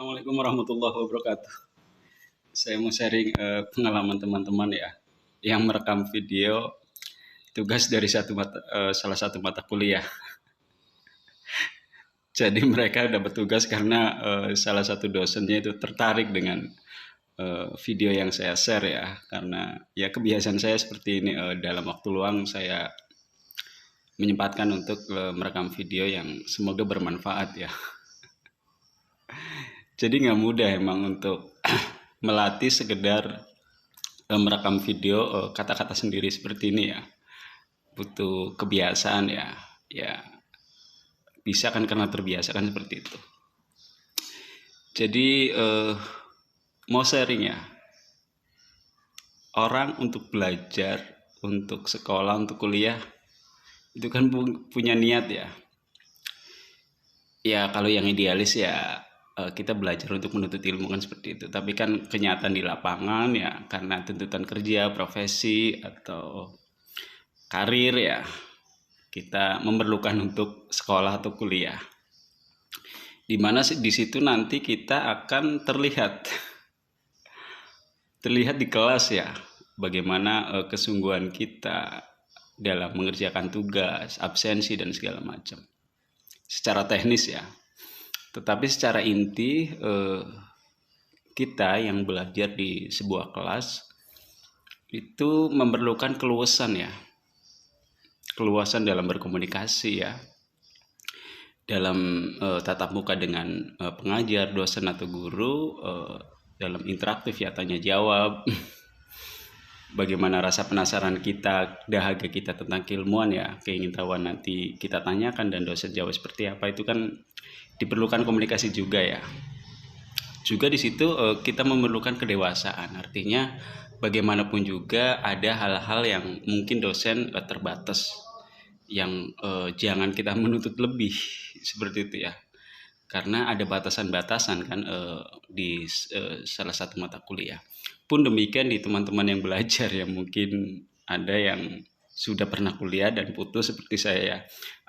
Assalamualaikum warahmatullahi wabarakatuh. Saya mau sharing pengalaman teman-teman ya, yang merekam video tugas dari salah satu mata kuliah. Jadi mereka udah bertugas karena salah satu dosennya itu tertarik dengan video yang saya share ya, karena ya kebiasaan saya seperti ini, dalam waktu luang saya menyempatkan untuk merekam video yang semoga bermanfaat ya. Jadi nggak mudah emang untuk melatih sekedar merekam video kata-kata sendiri seperti ini ya. Butuh kebiasaan ya. Ya bisa kan karena terbiasa kan seperti itu. Jadi mau sharing ya. Orang untuk belajar, untuk sekolah, untuk kuliah itu kan punya niat ya. Ya kalau yang idealis ya kita belajar untuk menuntut ilmu kan seperti itu. Tapi kan kenyataan di lapangan ya karena tuntutan kerja, profesi atau karir ya kita memerlukan untuk sekolah atau kuliah. Dimana di situ nanti kita akan terlihat di kelas ya bagaimana kesungguhan kita dalam mengerjakan tugas, absensi dan segala macam. Secara teknis ya. Tetapi secara inti kita yang belajar di sebuah kelas itu memerlukan keluasan ya. Keluasan dalam berkomunikasi ya. Dalam tatap muka dengan pengajar, dosen atau guru, dalam interaktif ya tanya jawab. Bagaimana rasa penasaran kita, dahaga kita tentang keilmuan ya, keingintahuan nanti kita tanyakan dan dosen jawab seperti apa, itu kan diperlukan komunikasi juga ya. Juga di situ kita memerlukan kedewasaan, artinya bagaimanapun juga ada hal-hal yang mungkin dosen terbatas, yang jangan kita menuntut lebih seperti itu ya, karena ada batasan-batasan kan di salah satu mata kuliah. Pun demikian di teman-teman yang belajar ya, mungkin ada yang sudah pernah kuliah dan putus seperti saya ya.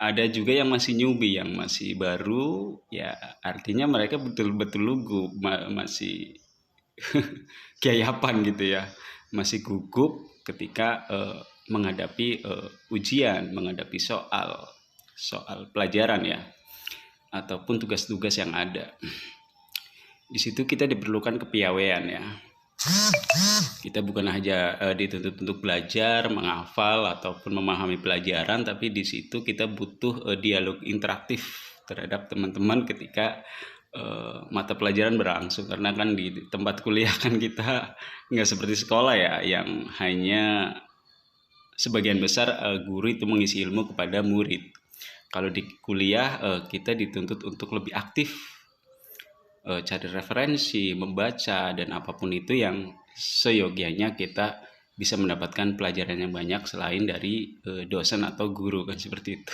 Ada juga yang masih newbie, yang masih baru ya, artinya mereka betul-betul lugu, masih kiayapan gitu ya, masih gugup ketika menghadapi ujian, menghadapi soal pelajaran ya, ataupun tugas-tugas yang ada. Di situ kita diperlukan kepiawaian ya. Kita bukan hanya dituntut untuk belajar, menghafal ataupun memahami pelajaran, tapi di situ kita butuh dialog interaktif terhadap teman-teman ketika mata pelajaran berlangsung, karena kan di tempat kuliah kan kita nggak seperti sekolah ya, yang hanya sebagian besar guru itu mengisi ilmu kepada murid. Kalau di kuliah kita dituntut untuk lebih aktif, cari referensi, membaca, dan apapun itu yang seyogianya kita bisa mendapatkan pelajaran yang banyak selain dari dosen atau guru kan seperti itu.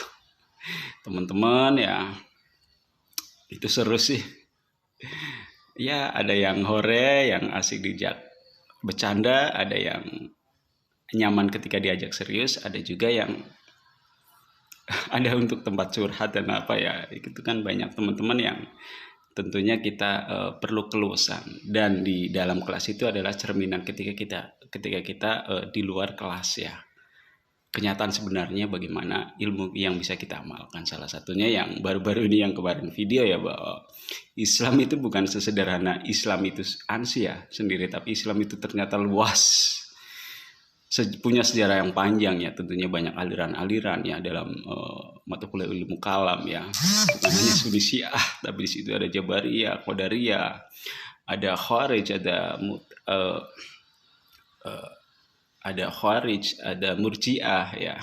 Teman-teman ya, itu seru sih. Ya ada yang hore, yang asik dijak bercanda, ada yang nyaman ketika diajak serius, ada juga yang ada untuk tempat curhat dan apa ya, itu kan banyak teman-teman yang tentunya kita perlu keluasan, dan di dalam kelas itu adalah cerminan ketika kita di luar kelas ya, kenyataan sebenarnya bagaimana ilmu yang bisa kita amalkan. Salah satunya yang baru-baru ini yang kemarin video ya, bahwa Islam itu bukan sesederhana Islam itu ansi ya sendiri, tapi Islam itu ternyata luas, punya sejarah yang panjang ya, tentunya banyak aliran-aliran ya dalam mata kuliah ilmu kalam ya, bukan hanya Sunni Syiah, tapi di situ ada Jabariyah, Qadariyah, ada Khawarij, ada Khawarij, ada Murji'ah ya,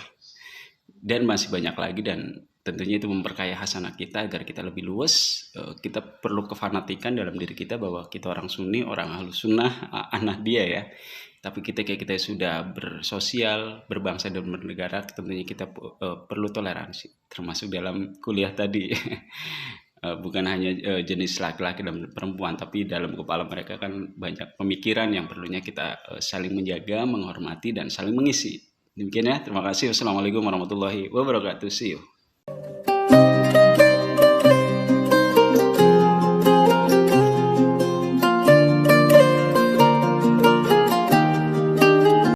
dan masih banyak lagi, dan tentunya itu memperkaya hasanah kita agar kita lebih luas. Kita perlu kefanatikan dalam diri kita bahwa kita orang Sunni, orang Ahlus Sunnah, anak dia ya. Tapi kita sudah bersosial, berbangsa dan bernegara, tentunya kita perlu toleransi, termasuk dalam kuliah tadi. Bukan hanya jenis laki-laki dan perempuan, tapi dalam kepala mereka kan banyak pemikiran yang perlunya kita saling menjaga, menghormati, dan saling mengisi. Demikian ya, terima kasih. Wassalamualaikum warahmatullahi wabarakatuh. See you.